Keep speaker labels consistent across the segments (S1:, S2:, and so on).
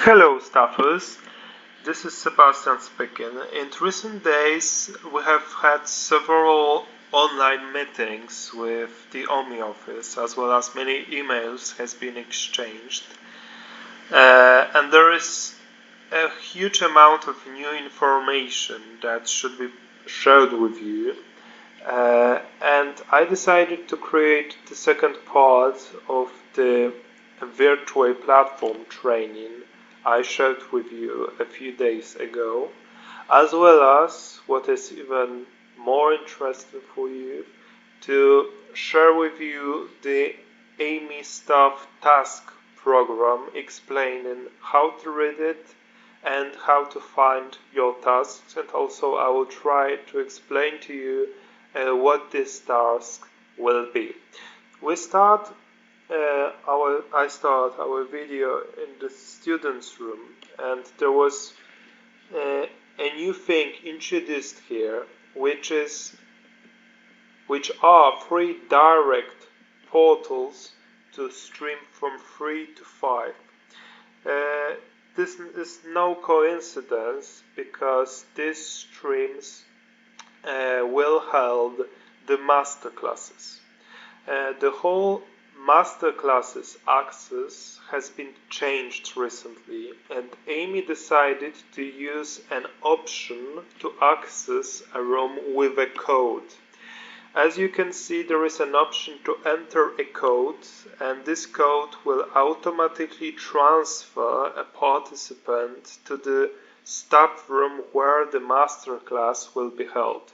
S1: Hello staffers, this is Sebastian speaking. In recent days we have had several online meetings with the AMEE office as well as many emails has been exchanged and there is a huge amount of new information that should be shared with you and I decided to create the second part of the virtual platform training I shared with you a few days ago, as well as what is even more interesting for you, to share with you the AMEE staff task program explaining how to read it and how to find your tasks, and also I will try to explain to you what this task will be. I start our video in the students' room, and there was a new thing introduced here, which are free direct portals to stream from 3 to 5. This is no coincidence because these streams will hold the masterclasses. The whole masterclasses access has been changed recently, and AMEE decided to use an option to access a room with a code. As you can see, there is an option to enter a code, and this code will automatically transfer a participant to the staff room where the masterclass will be held.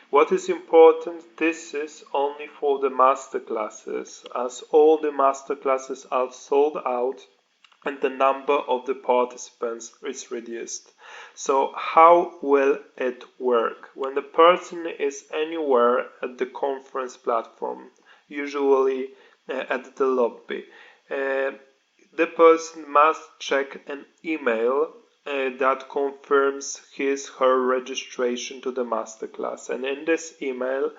S1: What is important, this is only for the masterclasses, as all the masterclasses are sold out and the number of the participants is reduced. So how will it work? When the person is anywhere at the conference platform, usually at the lobby, the person must check an email that confirms her registration to the masterclass, and in this email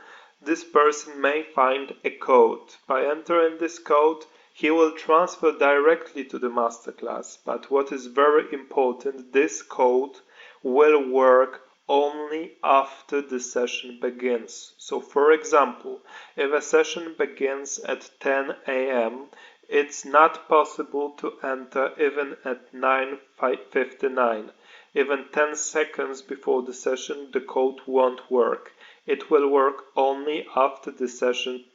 S1: this person may find a code. By entering this code he will transfer directly to the masterclass, but what is very important, this code will work only after the session begins. So for example, if a session begins at 10 a.m. it's not possible to enter even at 9:59. Even 10 seconds before the session, the code won't work. It will work only after the session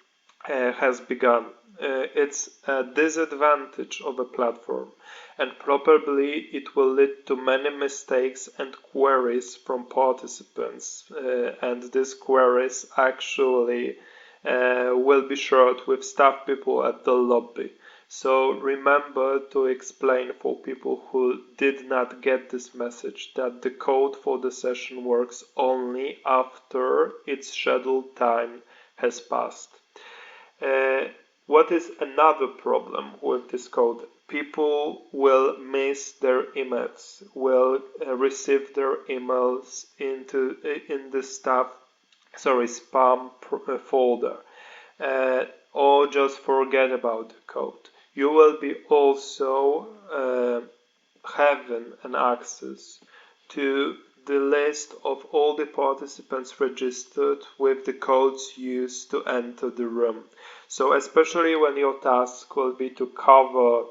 S1: has begun. It's a disadvantage of a platform, and probably it will lead to many mistakes and queries from participants, and these queries actually will be shared with staff people at the lobby. So remember to explain for people who did not get this message that the code for the session works only after its scheduled time has passed. What is another problem with this code? People will miss their emails, will receive their emails in the spam folder, or just forget about the code. You will be also having an access to the list of all the participants registered with the codes used to enter the room. So especially when your task will be to cover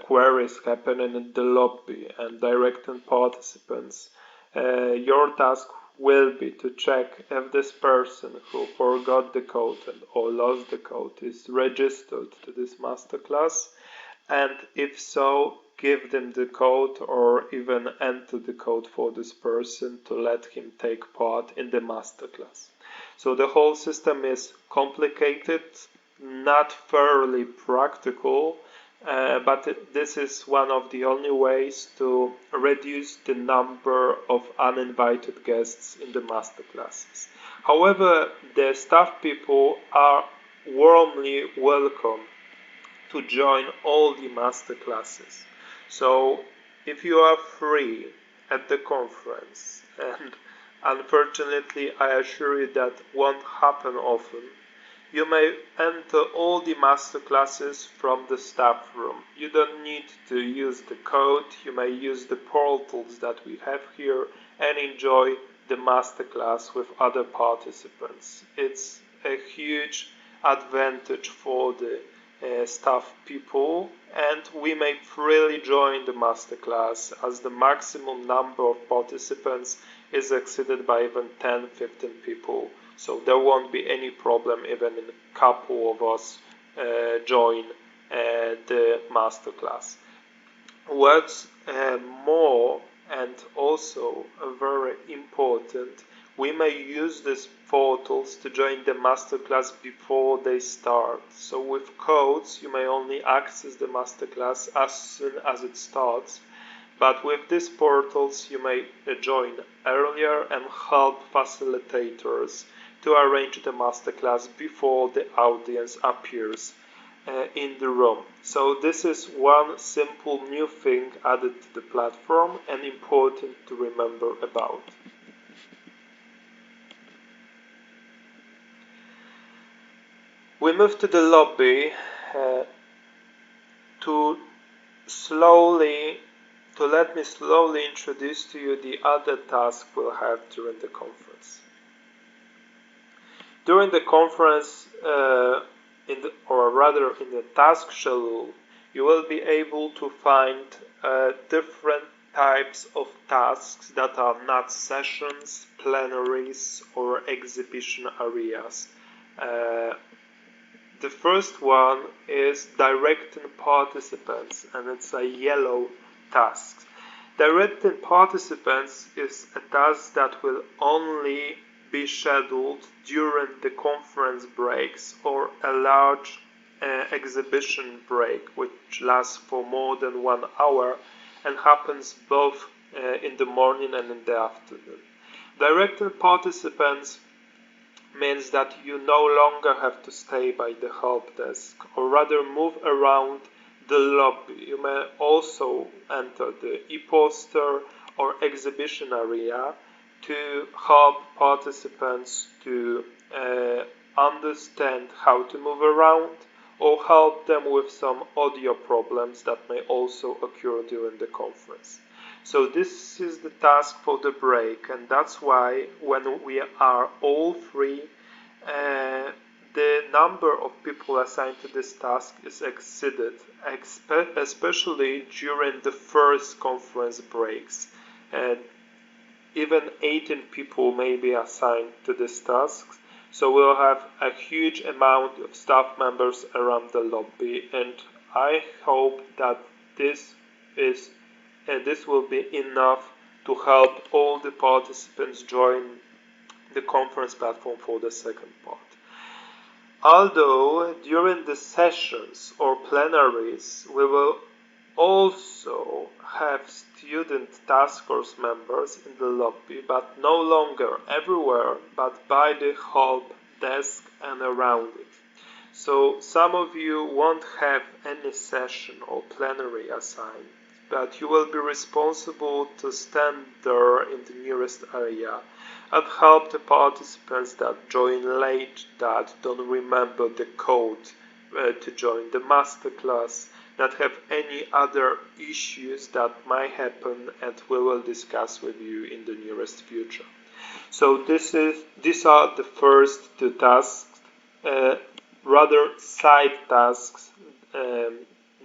S1: queries happening in the lobby and directing participants, your task will be to check if this person who forgot the code or lost the code is registered to this masterclass, and if so, give them the code or even enter the code for this person to let him take part in the masterclass. So the whole system is complicated, not fairly practical, but this is one of the only ways to reduce the number of uninvited guests in the masterclasses. However, the staff people are warmly welcome to join all the masterclasses. So if you are free at the conference, and unfortunately I assure you that won't happen often, you may enter all the masterclasses from the staff room. You don't need to use the code, you may use the portals that we have here and enjoy the masterclass with other participants. It's a huge advantage for the staff people, and we may freely join the masterclass as the maximum number of participants is exceeded by even 10-15 people. So there won't be any problem even if a couple of us join the masterclass. What's more and also very important, we may use these portals to join the masterclass before they start. So with codes you may only access the masterclass as soon as it starts, but with these portals you may join earlier and help facilitators to arrange the masterclass before the audience appears in the room. So this is one simple new thing added to the platform and important to remember about. We move to the lobby to let me slowly introduce to you the other tasks we'll have during the conference. During the conference, in the task schedule, you will be able to find different types of tasks that are not sessions, plenaries, or exhibition areas. The first one is directing participants, and it's a yellow task. Directing participants is a task that will only be scheduled during the conference breaks or a large exhibition break which lasts for more than 1 hour and happens both in the morning and in the afternoon. Directing participants means that you no longer have to stay by the help desk or rather move around the lobby. You may also enter the e-poster or exhibition area to help participants to understand how to move around or help them with some audio problems that may also occur during the conference. So this is the task for the break, and that's why when we are all three, the number of people assigned to this task is exceeded, especially during the first conference breaks. Even 18 people may be assigned to this task, so we'll have a huge amount of staff members around the lobby, and I hope that this will be enough to help all the participants join the conference platform for the second part. Although during the sessions or plenaries we will also have student task force members in the lobby, but no longer everywhere but by the help desk and around it. So some of you won't have any session or plenary assigned, but you will be responsible to stand there in the nearest area and help the participants that join late, that don't remember the code to join the masterclass, that have any other issues that might happen, and we will discuss with you in the nearest future. So these are the first two tasks, rather side tasks,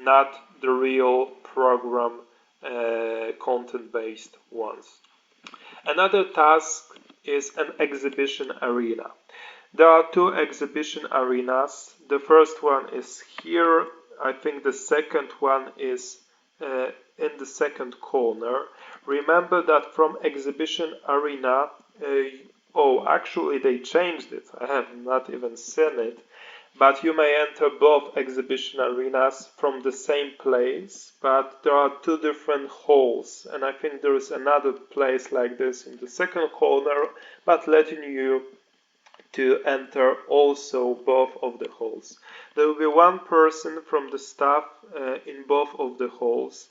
S1: not the real program content-based ones. Another task is an exhibition arena. There are two exhibition arenas. The first one is here. I think the second one is in the second corner. Remember that from exhibition arena, actually they changed it. I have not even seen it. But you may enter both exhibition arenas from the same place, but there are two different halls, and I think there is another place like this in the second corner, but letting you to enter also both of the halls. There will be one person from the staff in both of the halls,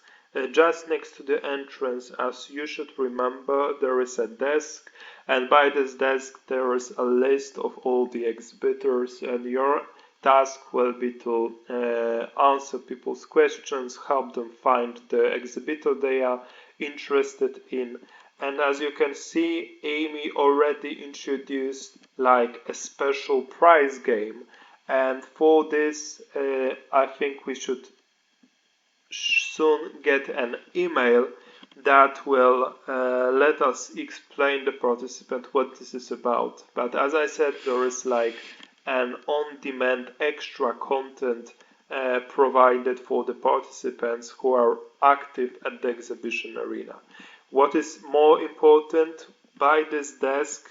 S1: Just next to the entrance, as you should remember, there is a desk, and by this desk there is a list of all the exhibitors, and your task will be to answer people's questions, help them find the exhibitor they are interested in. And as you can see, AMEE already introduced like a special prize game, and for this I think we should soon get an email that will let us explain the participant what this is about. But as I said, there is like an on-demand extra content provided for the participants who are active at the exhibition arena. What is more important, by this desk,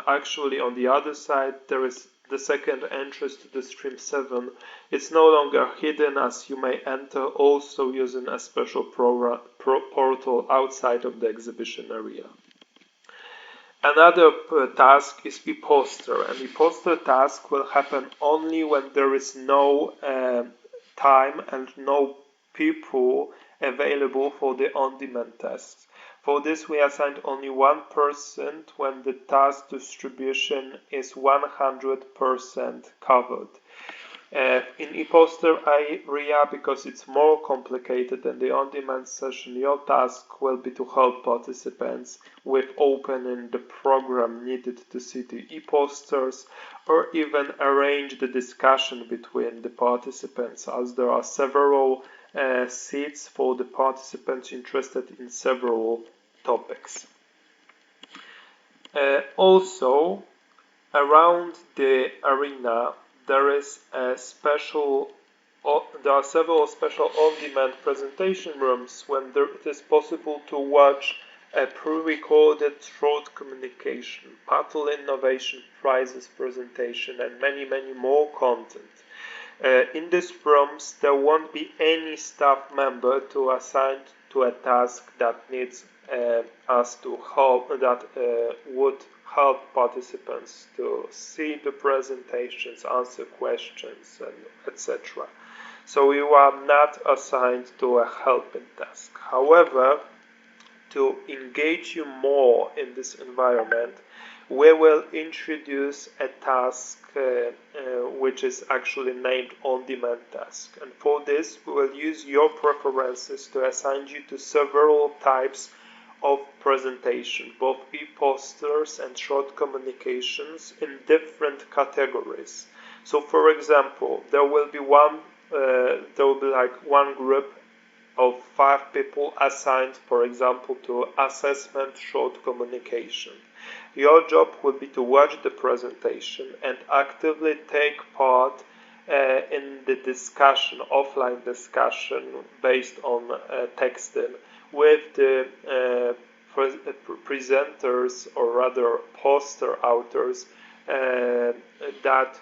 S1: actually on the other side, there is the second entrance to the Stream 7. It's no longer hidden, as you may enter also using a special portal outside of the exhibition area. Another task is e-poster, and e-poster task will happen only when there is no time and no people available for the on-demand tasks. For this we assigned only 1% when the task distribution is 100% covered. In e-poster area, because it's more complicated than the on-demand session, your task will be to help participants with opening the program needed to see the e-posters, or even arrange the discussion between the participants, as there are several seats for the participants interested in several topics. Also, around the arena there are several special on-demand presentation rooms when it is possible to watch a pre-recorded short communication, Paddle Innovation Prizes presentation, and many more content. In these rooms there won't be any staff member to assign to a task that needs us to help, that would help participants to see the presentations, answer questions, and etc. So you are not assigned to a helping task. However, to engage you more in this environment, we will introduce a task which is actually named on-demand task. And for this, we will use your preferences to assign you to several types of presentation, both e-posters and short communications in different categories. So, for example, there will be like one group of 5 people assigned, for example, to assessment short communication. Your job will be to watch the presentation and actively take part in the discussion, offline discussion based on texting with the presenters, or rather poster authors, that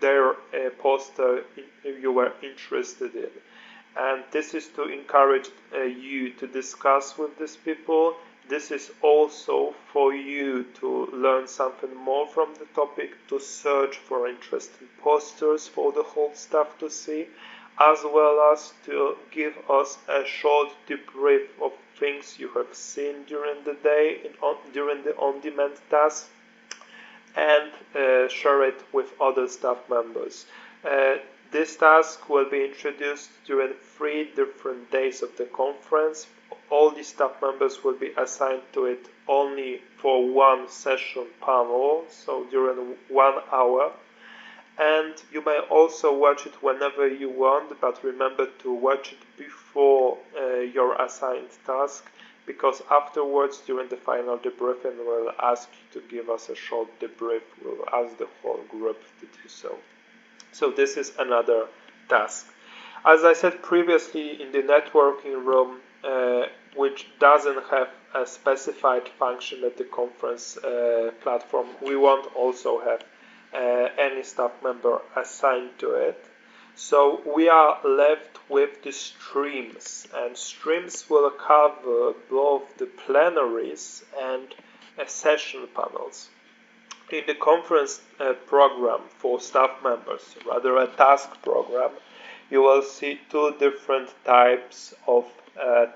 S1: their poster you were interested in. And this is to encourage you to discuss with these people. This is also for you to learn something more from the topic, to search for interesting posters for the whole staff to see, as well as to give us a short debrief of things you have seen during the day, during the on-demand task, and share it with other staff members. This task will be introduced during 3 different days of the conference. All the staff members will be assigned to it only for one session panel, so during 1 hour. And you may also watch it whenever you want, but remember to watch it before your assigned task, because afterwards, during the final debriefing, we'll ask you to give us a short debrief. We'll ask the whole group to do so. So this is another task. As I said previously, in the networking room, which doesn't have a specified function at the conference platform, we won't also have any staff member assigned to it. So we are left with the streams, and streams will cover both the plenaries and session panels. In the conference program for staff members, rather a task program, you will see two different types of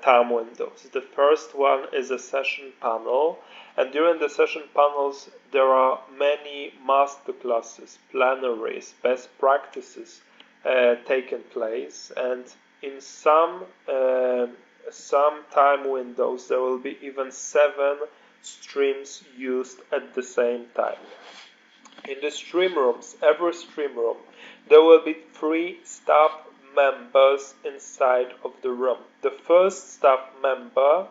S1: time windows. The first one is a session panel, and during the session panels there are many masterclasses, plenaries, best practices taking place, and in some time windows there will be even 7 streams used at the same time. In the stream rooms, every stream room, there will be 3 staff members inside of the room. The first staff member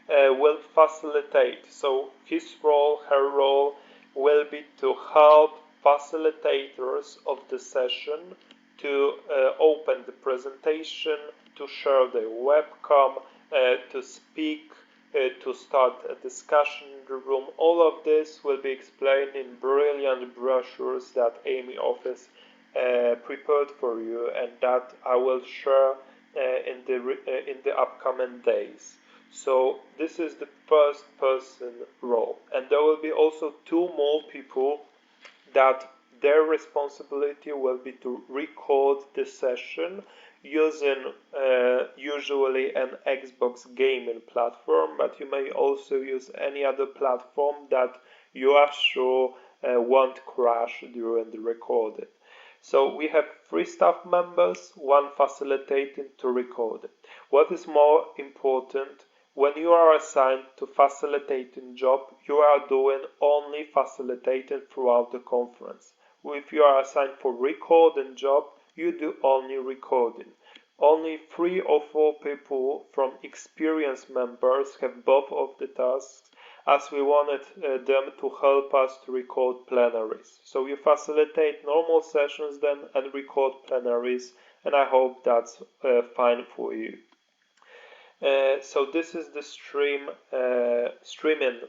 S1: will facilitate, so his role, her role will be to help facilitators of the session to open the presentation, to share their webcam, to speak, to start a discussion in the room. All of this will be explained in brilliant brochures that AMEE office prepared for you, and that I will share in the upcoming days. So this is the first person role, and there will be also 2 more people that their responsibility will be to record the session using usually an Xbox gaming platform, but you may also use any other platform that you are sure won't crash during the recording. So we have 3 staff members, 1 facilitating to record it. What is more important, when you are assigned to facilitating job, you are doing only facilitating throughout the conference. If you are assigned for recording job, you do only recording. Only 3 or 4 people from experienced members have both of the tasks, as we wanted them to help us to record plenaries. So you facilitate normal sessions then and record plenaries, and I hope that's fine for you. So this is the streaming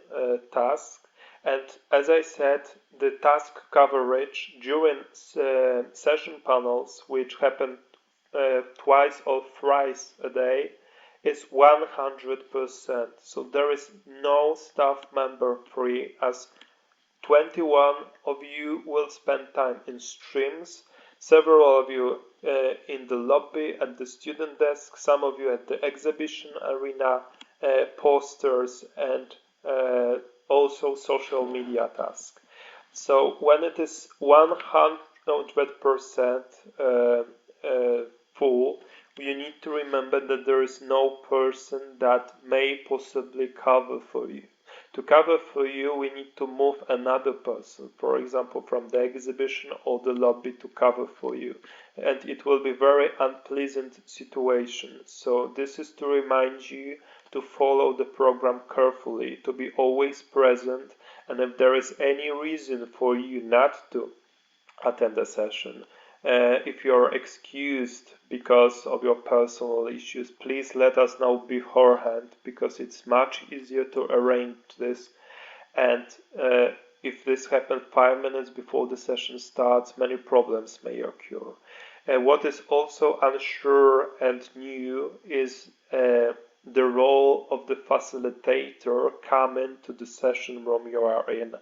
S1: task, and as I said, the task coverage during session panels, which happen twice or thrice a day, is 100%. So there is no staff member free, as 21 of you will spend time in streams, several of you in the lobby, at the student desk, some of you at the exhibition arena, posters, and also social media tasks. So when it is 100% full, you need to remember that there is no person that may possibly cover for you. To cover for you, we need to move another person, for example, from the exhibition or the lobby to cover for you. And it will be very unpleasant situation. So this is to remind you to follow the program carefully, to be always present, and if there is any reason for you not to attend a session, if you're excused because of your personal issues, please let us know beforehand, because it's much easier to arrange this. And if this happens 5 minutes before the session starts, many problems may occur. And what is also unsure and new is the role of the facilitator coming to the session room you are in.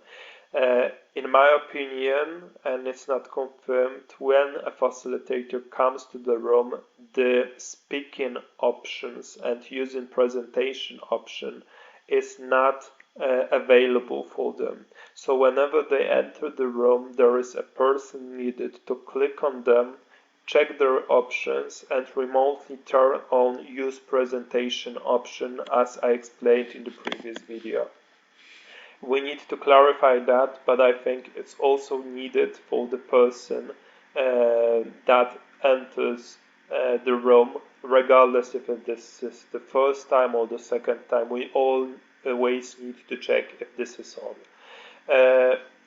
S1: In my opinion, and it's not confirmed, when a facilitator comes to the room, the speaking options and using presentation option is not available for them. So whenever they enter the room, there is a person needed to click on them, check their options, and remotely turn on use presentation option, as I explained in the previous video. We need to clarify that, but I think it's also needed for the person that enters the room, regardless if this is the first time or the second time. We always need to check if this is on.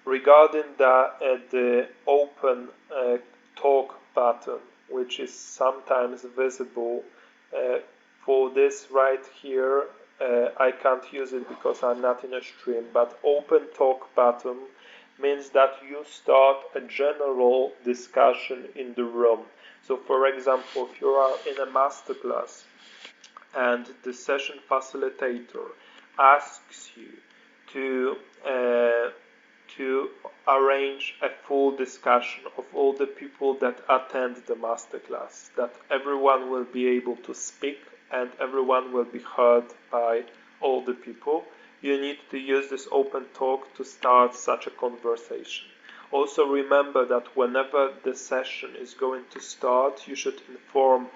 S1: Regarding the open talk button, which is sometimes visible, for this right here, I can't use it because I'm not in a stream, but open talk button means that you start a general discussion in the room. So for example, if you are in a masterclass and the session facilitator asks you to arrange a full discussion of all the people that attend the masterclass, that everyone will be able to speak and everyone will be heard by all the people. You need to use this open talk to start such a conversation. Also remember that whenever the session is going to start, you should inform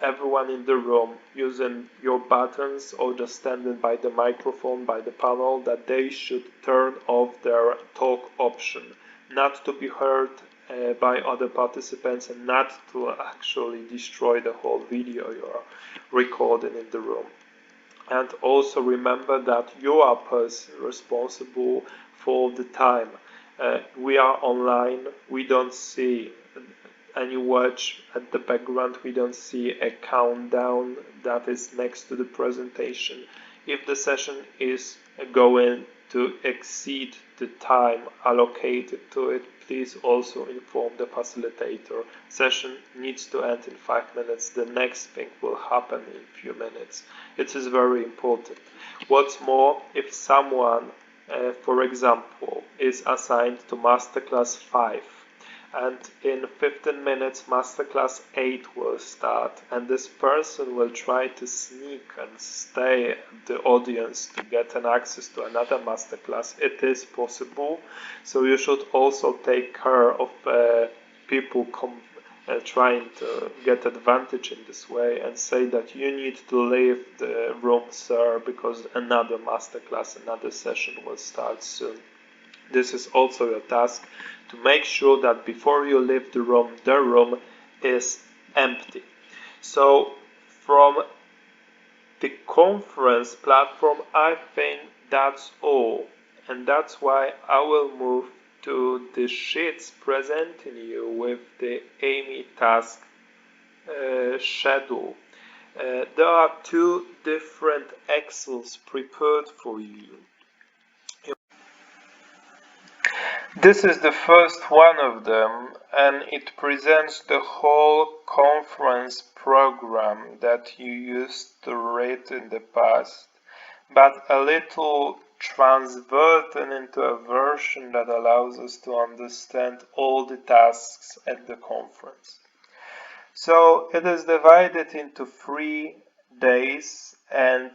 S1: everyone in the room using your buttons or just standing by the microphone, by the panel, that they should turn off their talk option, not to be heard by other participants and not to actually destroy the whole video you're recording in the room. And also remember that you are a person responsible for the time. We are online, we don't see any watch at the background, we don't see a countdown that is next to the presentation. If the session is going to exceed the time allocated to it, please also inform the facilitator. Session needs to end in 5 minutes. The next thing will happen in a few minutes. It is very important. What's more, if someone, for example, is assigned to Masterclass 5, and in 15 minutes Masterclass 8 will start, and this person will try to sneak and stay at the audience to get an access to another Masterclass. It is possible, so you should also take care of people trying to get advantage in this way, and say that you need to leave the room, sir, because another Masterclass, another session will start soon. This is also your task, to make sure that before you leave the room is empty. So from the conference platform, I think that's all, and that's why I will move to the sheets presenting you with the AMEE task schedule. There are two different Excels prepared for you. This is the first one of them, and it presents the whole conference program that you used to read in the past, but a little transverted into a version that allows us to understand all the tasks at the conference. So it is divided into 3 days, and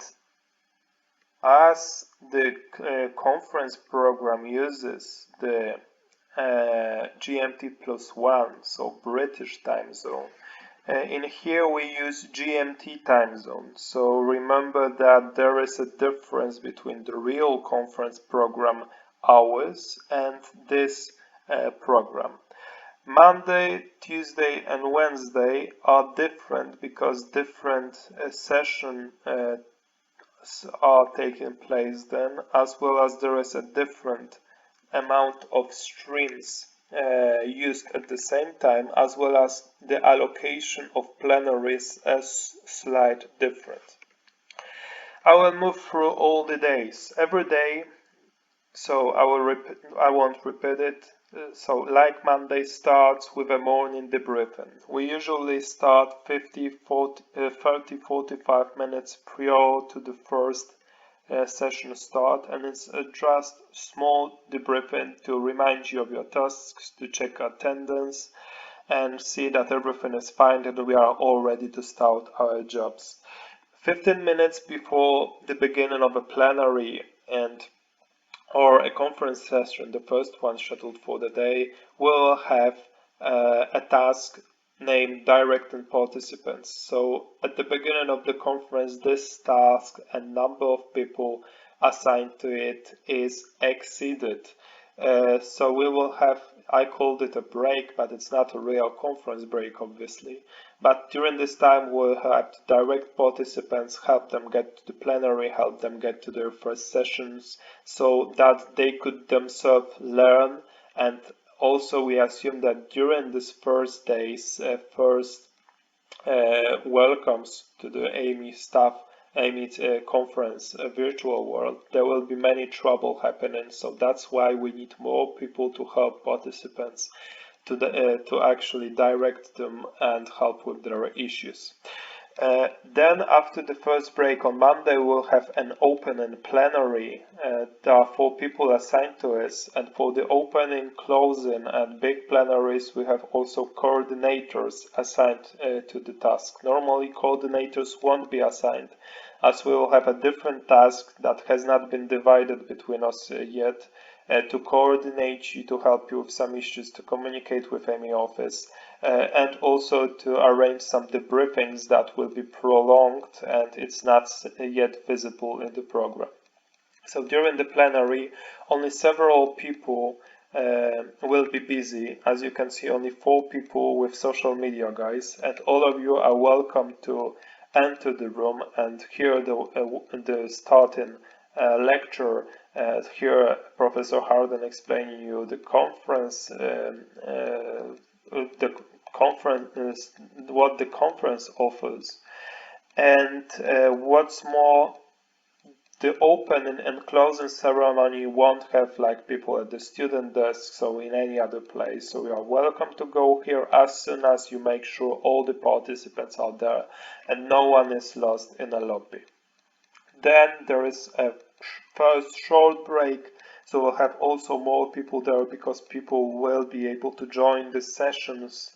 S1: as the conference program uses the GMT +1, so British time zone, in here we use GMT time zone. So remember that there is a difference between the real conference program hours and this program. Monday, Tuesday and Wednesday are different because different sessions are taking place then, as well as there is a different amount of streams used at the same time, as well as the allocation of plenaries is slightly different. I will move through all the days, every day, so I won't repeat it. So like Monday starts with a morning debriefing. We usually start 30-45 minutes prior to the first session start, and it's just small debriefing to remind you of your tasks, to check attendance and see that everything is fine and we are all ready to start our jobs. 15 minutes before the beginning of a plenary or a conference session, the first one scheduled for the day, will have a task named directing participants. So at the beginning of the conference, this task and number of people assigned to it is exceeded. So we will have, I called it a break, but it's not a real conference break, obviously. But during this time, we'll have to direct participants, help them get to the plenary, help them get to their first sessions, so that they could themselves learn. And also, we assume that during this first days, welcomes to the AMEE staff, AMEE conference, virtual world, there will be many trouble happening. So that's why we need more people to help participants to actually direct them and help with their issues. Then after the first break on Monday, we'll have an open and plenary. There are 4 people assigned to us, and for the opening, closing and big plenaries, we have also coordinators assigned to the task. Normally coordinators won't be assigned, as we will have a different task that has not been divided between us yet, to coordinate you, to help you with some issues, to communicate with AMEE office, and also to arrange some debriefings that will be prolonged and it's not yet visible in the program. So during the plenary, only several people will be busy. As you can see, only 4 people with social media guys, and all of you are welcome to enter the room and hear the starting lecture. Here Professor Harden explaining you the conference, what the conference offers, and what's more, the opening and closing ceremony won't have like people at the student desk, so in any other place. So you are welcome to go here as soon as you make sure all the participants are there and no one is lost in a lobby. Then there is a first short break, so we'll have also more people there because people will be able to join the sessions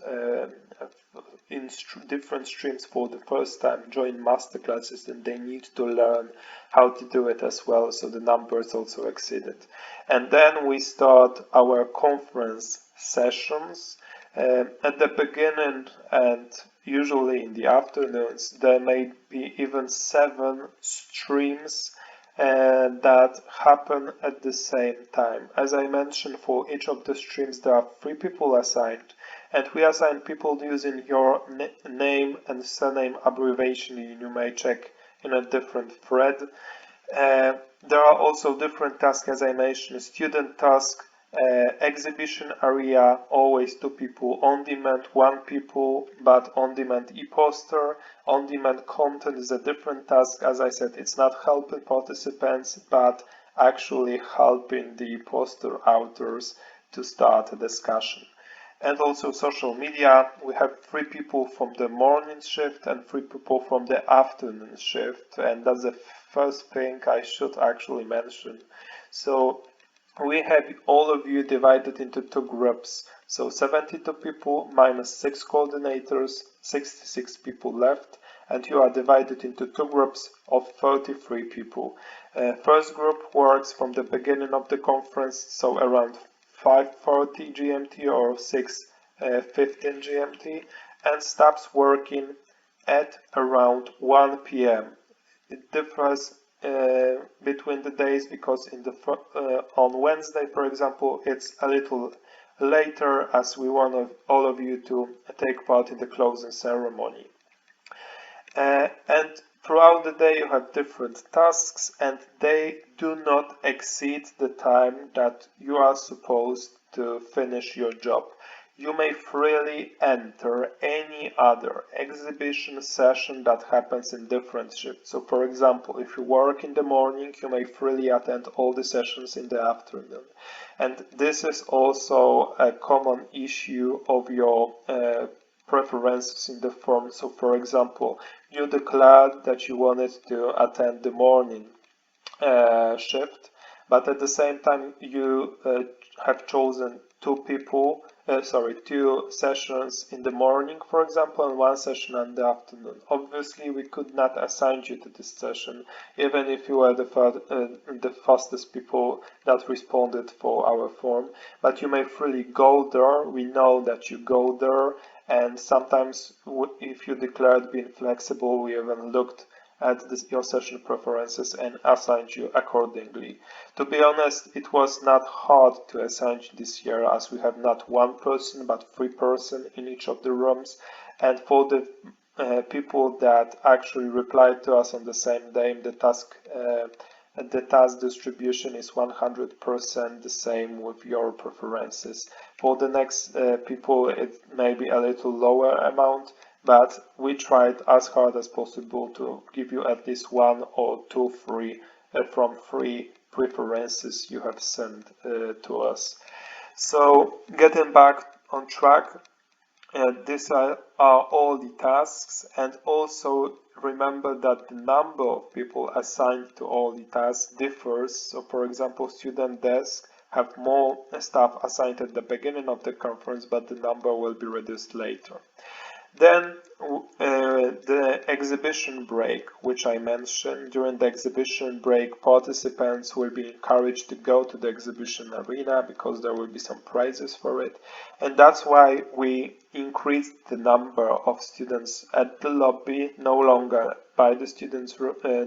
S1: in different streams for the first time, join master classes, and they need to learn how to do it as well, so the numbers also exceeded. And then we start our conference sessions. At the beginning and usually in the afternoons, there may be even 7 streams that happen at the same time. As I mentioned, for each of the streams there are 3 people assigned, and we assign people using your name and surname abbreviation. You may check in a different thread. There are also different tasks, as I mentioned: student task, exhibition area, always 2 people; on demand, 1 people, but on demand e-poster. On demand content is a different task. As I said, it's not helping participants, but actually helping the poster authors to start a discussion. And also social media, we have 3 people from the morning shift and 3 people from the afternoon shift, and that's the first thing I should actually mention. So we have all of you divided into 2 groups, so 72 people minus 6 coordinators, 66 people left, and you are divided into 2 groups of 33 people. First group works from the beginning of the conference, so around 5:30 GMT or 6:15 GMT, and stops working at around 1 PM. It differs between the days because on Wednesday, for example, it's a little later, as we want all of you to take part in the closing ceremony. And throughout the day you have different tasks, and they do not exceed the time that you are supposed to finish your job. You may freely enter any other exhibition session that happens in different shifts. So for example, if you work in the morning, you may freely attend all the sessions in the afternoon. And this is also a common issue of your preferences in the form. So for example, you declared that you wanted to attend the morning shift, but at the same time you have chosen 2 sessions in the morning, for example, and 1 session in the afternoon. Obviously, we could not assign you to this session, even if you were the fastest people that responded for our form. But you may freely go there. We know that you go there, and sometimes, if you declared being flexible, we even looked at your session preferences and assigned you accordingly. To be honest, it was not hard to assign you this year, as we have not 1 person but 3 persons in each of the rooms, and for the people that actually replied to us on the same day, the task distribution is 100% the same with your preferences. For the next people, it may be a little lower amount, but we tried as hard as possible to give you at least 1 or 2 from 3 preferences you have sent to us. So getting back on track, These are all the tasks, and also remember that the number of people assigned to all the tasks differs. So for example, student desk have more staff assigned at the beginning of the conference, but the number will be reduced later. Then the exhibition break, which I mentioned. During the exhibition break, participants will be encouraged to go to the exhibition arena because there will be some prizes for it. And that's why we increased the number of students at the lobby, no longer by the students'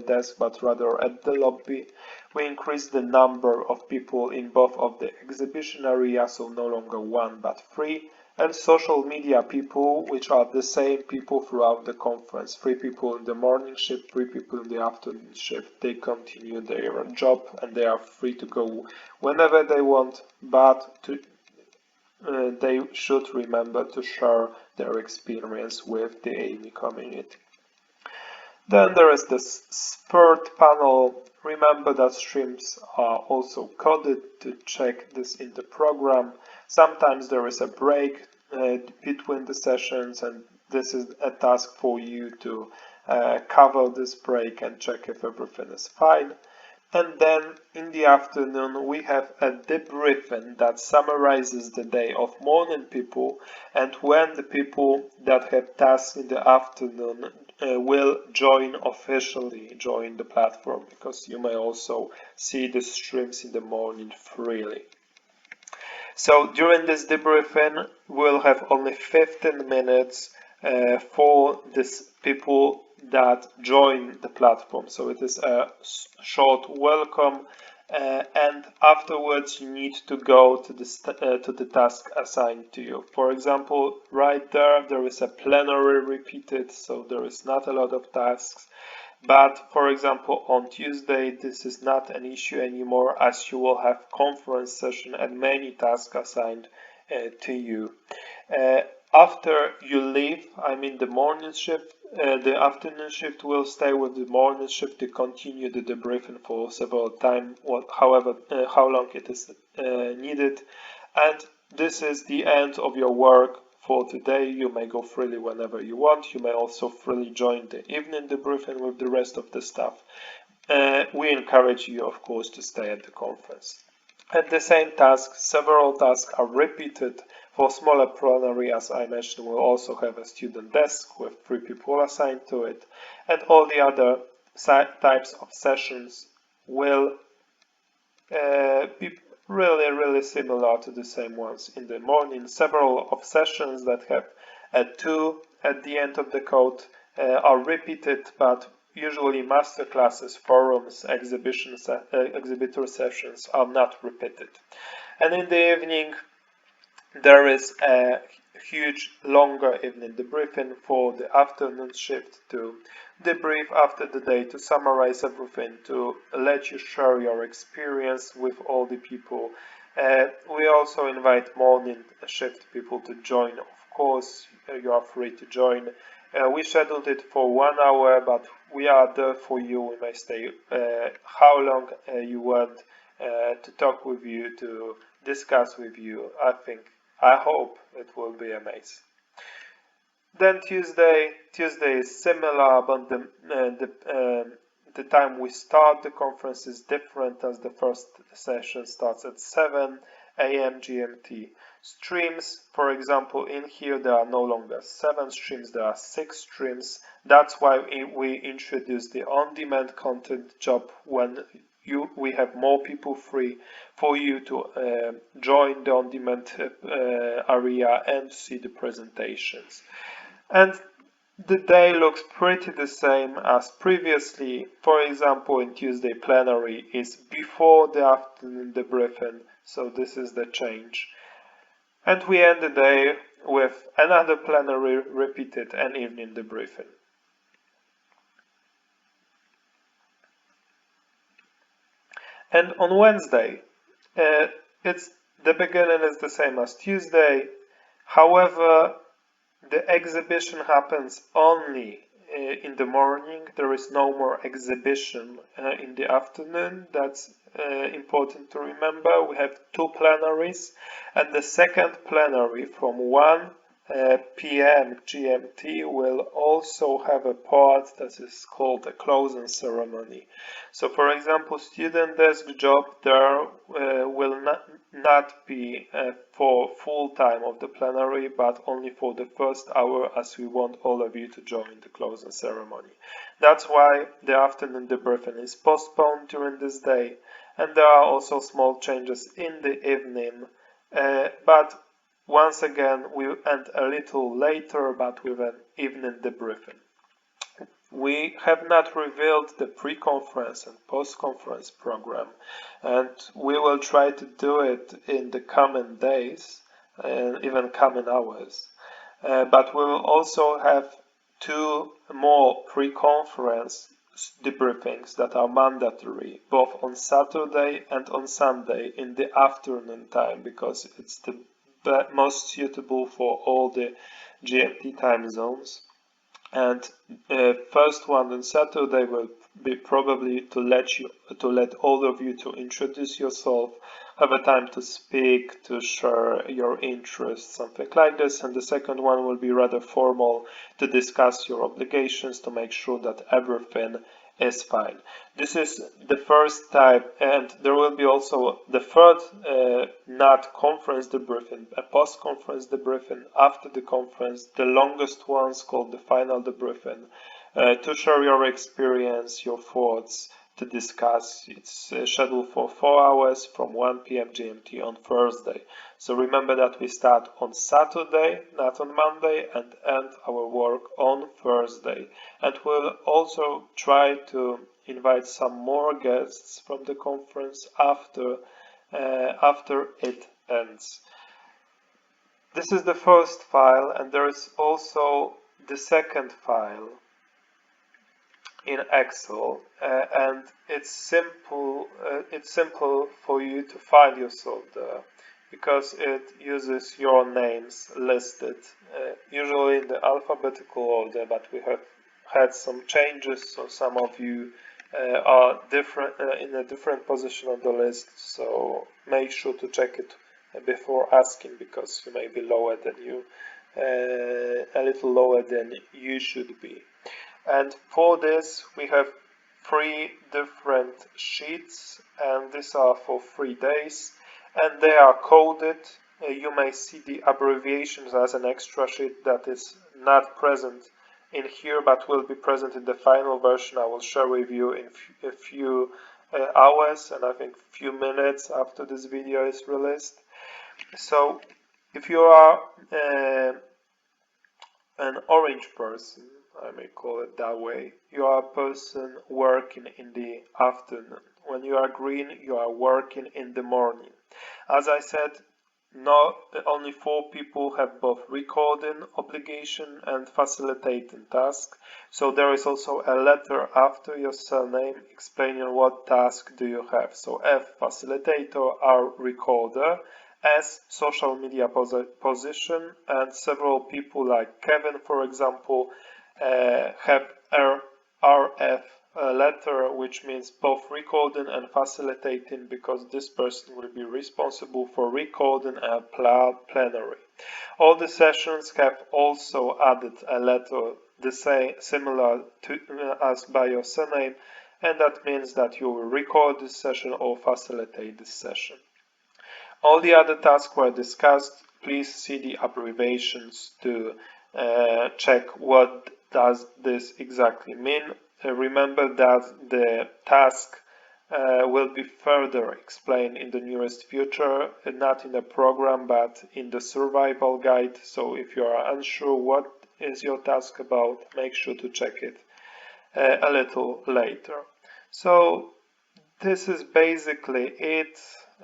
S1: desk, but rather at the lobby. We increased the number of people in both of the exhibition area, so no longer 1 but 3. And social media people, which are the same people throughout the conference. 3 people in the morning shift, 3 people in the afternoon shift. They continue their job and they are free to go whenever they want, but they should remember to share their experience with the AMEE community. Then there is this third panel. Remember that streams are also coded to check this in the program. Sometimes there is a break between the sessions, and this is a task for you to cover this break and check if everything is fine. And then in the afternoon we have a debriefing that summarizes the day of morning people, and when the people that have tasks in the afternoon will officially join the platform, because you may also see the streams in the morning freely. So during this debriefing we'll have only 15 minutes for these people that join the platform. So it is a short welcome, and afterwards you need to go to the task assigned to you. For example, right there is a plenary repeated, so there is not a lot of tasks. But for example, on Tuesday, this is not an issue anymore, as you will have conference session and many tasks assigned to you. After you leave, I mean the morning shift, the afternoon shift will stay with the morning shift to continue the debriefing for several times, however, how long it is needed. And this is the end of your work for today. You may go freely whenever you want. You may also freely join the evening debriefing with the rest of the staff. We encourage you, of course, to stay at the conference. At the same task, several tasks are repeated. For smaller plenary, as I mentioned, we'll also have a student desk with 3 people assigned to it, and all the other types of sessions will be really similar to the same ones in the morning. Several of sessions that have a 2 at the end of the code are repeated, but usually master classes, forums, exhibitor sessions are not repeated. And in the evening there is a huge longer evening debriefing for the afternoon shift to debrief after the day, to summarize everything, to let you share your experience with all the people. We also invite morning shift people to join. Of course, you are free to join. We scheduled it for 1 hour, but we are there for you. We may stay how long you want to talk with you, to discuss with you. I hope it will be amazing. Then Tuesday is similar, but the time we start the conference is different, as the first session starts at 7 a.m. GMT. Streams, for example, in here there are no longer 7 streams, there are 6 streams. That's why we introduced the on-demand content job when we have more people free for you to join the on-demand area and see the presentations. And the day looks pretty the same as previously. For example, in Tuesday plenary is before the afternoon debriefing, so this is the change. And we end the day with another plenary repeated and evening debriefing. And on Wednesday, the beginning is the same as Tuesday. However, the exhibition happens only in the morning. There is no more exhibition in the afternoon. That's important to remember. We have 2 plenaries, and the second plenary from 1 PM GMT will also have a part that is called a closing ceremony. So for example, student desk job there will not be for full time of the plenary, but only for the first hour, as we want all of you to join the closing ceremony. That's why the afternoon debriefing is postponed during this day, and there are also small changes in the evening, but once again, we end a little later, but with an evening debriefing. We have not revealed the pre-conference and post-conference program, and we will try to do it in the coming days and even coming hours. But we will also have 2 more pre-conference debriefings that are mandatory, both on Saturday and on Sunday in the afternoon time, because it's the most suitable for all the GMT time zones. And first one on Saturday will be probably to let all of you to introduce yourself, have a time to speak, to share your interests, something like this. And the second one will be rather formal, to discuss your obligations, to make sure that everything is fine. This is the first type, and there will be also the third not conference debriefing, a post-conference debriefing after the conference, the longest ones called the final debriefing, to share your experience, your thoughts, to discuss. It's scheduled for 4 hours from 1 p.m. GMT on Thursday. So remember that we start on Saturday, not on Monday, and end our work on Thursday. And we'll also try to invite some more guests from the conference after it ends. This is the first file, and there is also the second file in Excel, and it's simple for you to find yourself there, because it uses your names listed, usually in the alphabetical order, but we have had some changes, so some of you are different in a different position on the list, so make sure to check it before asking, because you may be lower than you, a little lower than you should be. And for this we have 3 different sheets, and these are for 3 days, and they are coded. You may see the abbreviations as an extra sheet that is not present in here, but will be present in the final version I will share with you in a few hours, and I think a few minutes after this video is released. So if you are an orange person, I may call it that way, you are a person working in the afternoon. When you are green, you are working in the morning. As I said, not only 4 people have both recording obligation and facilitating task, so there is also a letter after your surname explaining what task do you have. So F, facilitator, R, recorder, S, social media position, and several people like Kevin, for example, have RF letter, which means both recording and facilitating, because this person will be responsible for recording a plenary. All the sessions have also added a letter the same, similar to as by your surname, and that means that you will record this session or facilitate this session. All the other tasks were discussed. Please see the abbreviations to check what does this exactly mean. Remember that the task will be further explained in the nearest future, not in the program but in the survival guide. So if you are unsure what is your task about, make sure to check it a little later. So this is basically it.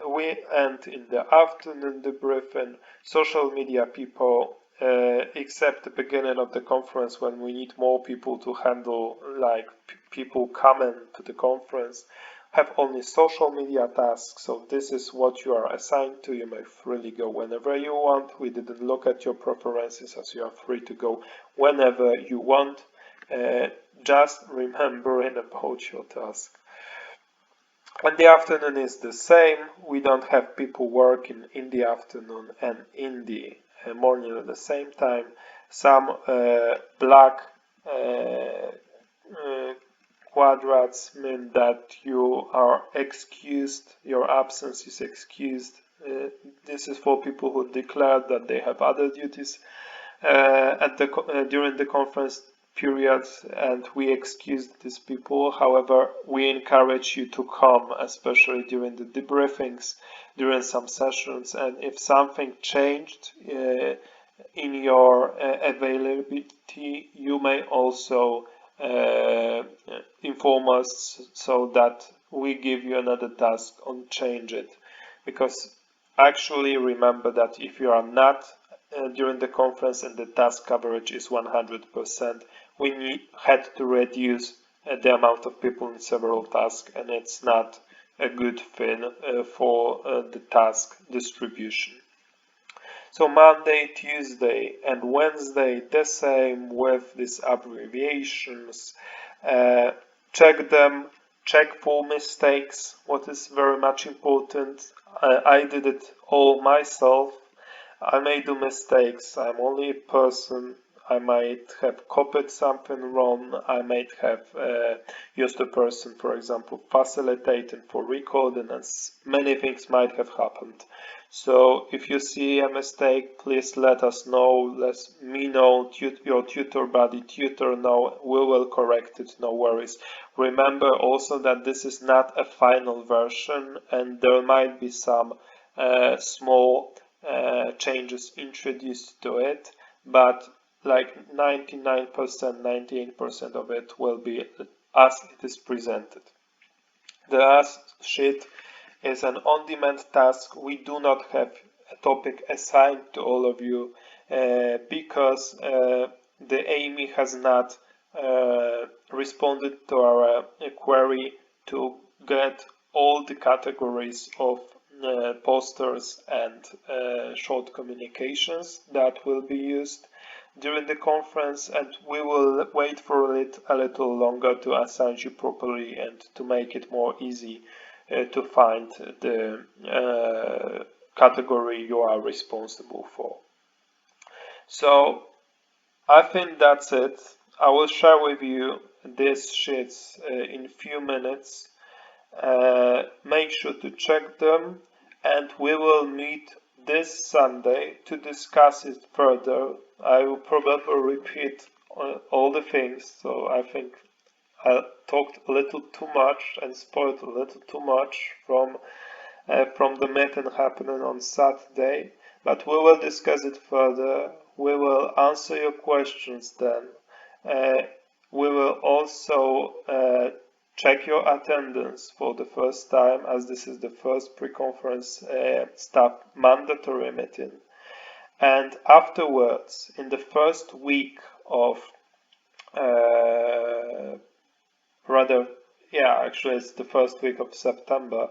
S1: We end in the afternoon debriefing. Social media people, except the beginning of the conference when we need more people to handle, like people coming to the conference, have only social media tasks. So this is what you are assigned to. You may freely go whenever you want. We didn't look at your preferences, as you are free to go whenever you want. Just remembering about your task. And the afternoon is the same. We don't have people working in the afternoon and in the morning at the same time. Some black quadrats mean that you are excused, your absence is excused. This is for people who declared that they have other duties during the conference periods, and we excused these people. However, we encourage you to come, especially during the debriefings, during some sessions, and if something changed in your availability, you may also inform us so that we give you another task on change it. Because actually remember that if you are not during the conference and the task coverage is 100%, we had to reduce the amount of people in several tasks, and it's not a good thing for the task distribution. So Monday, Tuesday and Wednesday, the same with these abbreviations. Check them, check for mistakes, what is very much important. I did it all myself. I may do mistakes, I'm only a person. I might have copied something wrong, I might have used a person, for example, facilitating for recording, and many things might have happened. So if you see a mistake, please let us know, let me know, your tutor buddy, tutor know, we will correct it, no worries. Remember also that this is not a final version, and there might be some small changes introduced to it, but like 99%, 98% of it will be as it is presented. The last sheet is an on-demand task. We do not have a topic assigned to all of you because the AMEE has not responded to our query to get all the categories of posters and short communications that will be used during the conference, and we will wait for it a little longer to assign you properly and to make it more easy to find the category you are responsible for. So I think that's it. I will share with you these sheets in a few minutes. Make sure to check them, and we will meet this Sunday to discuss it further. I will probably repeat all the things, so I think I talked a little too much and spoiled a little too much from the meeting happening on Saturday, but we will discuss it further. We will answer your questions then. We will also check your attendance for the first time, as this is the first pre-conference staff mandatory meeting. And afterwards, in the first week of actually it's the first week of September,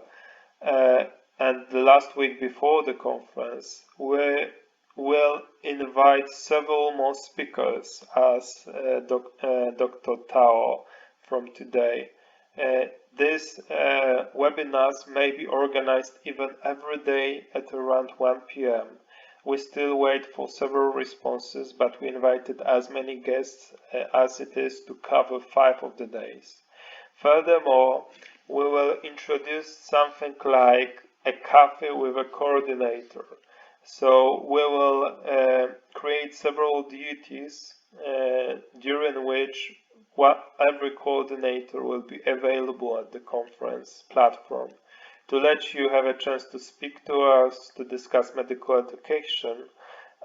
S1: and the last week before the conference, we will invite several more speakers as Dr. Tao from today. These webinars may be organized even every day at around 1 p.m. We still wait for several responses, but we invited as many guests as it is to cover 5 of the days. Furthermore, we will introduce something like a cafe with a coordinator. So we will create several duties during which every coordinator will be available at the conference platform to let you have a chance to speak to us, to discuss medical education,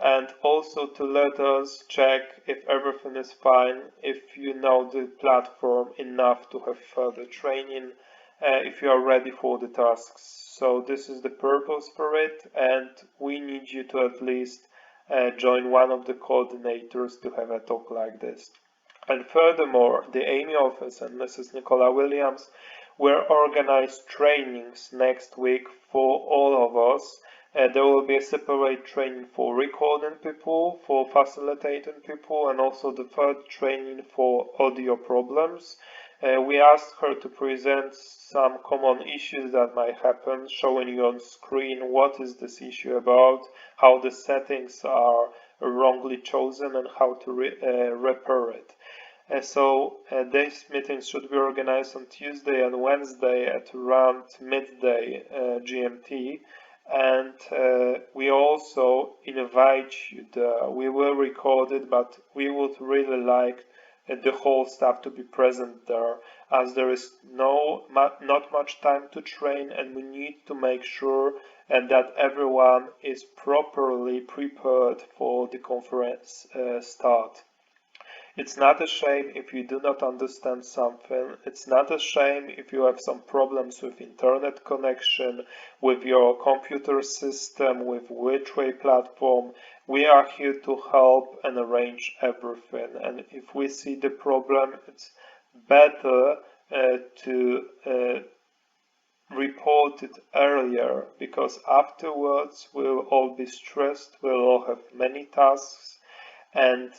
S1: and also to let us check if everything is fine, if you know the platform enough to have further training, if you are ready for the tasks. So this is the purpose for it, and we need you to at least join one of the coordinators to have a talk like this. And furthermore, the AMEE office and Mrs. Nicola Williams will organize trainings next week for all of us. There will be a separate training for recording people, for facilitating people, and also the third training for audio problems. We asked her to present some common issues that might happen, showing you on screen what is this issue about, how the settings are wrongly chosen, and how to repair it. These meetings should be organized on Tuesday and Wednesday at around midday GMT. And we also invite you we will record it, but we would really like the whole staff to be present there, as there is not much time to train, and we need to make sure that everyone is properly prepared for the conference start. It's not a shame if you do not understand something. It's not a shame if you have some problems with internet connection, with your computer system, with Whichway platform. We are here to help and arrange everything. And if we see the problem, it's better to report it earlier, because afterwards we'll all be stressed, we'll all have many tasks, and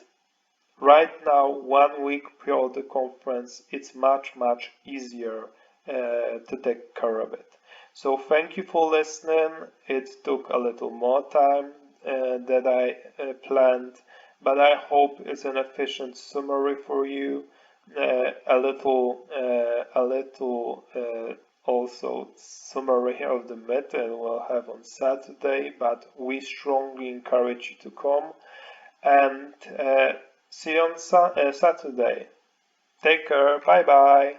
S1: right now, 1 week prior to the conference, it's much easier to take care of it. So thank you for listening. It took a little more time than I planned, but I hope it's an efficient summary for you. A little also summary of the meeting we'll have on Saturday, but we strongly encourage you to come. And see you on Saturday. Take care. Bye bye.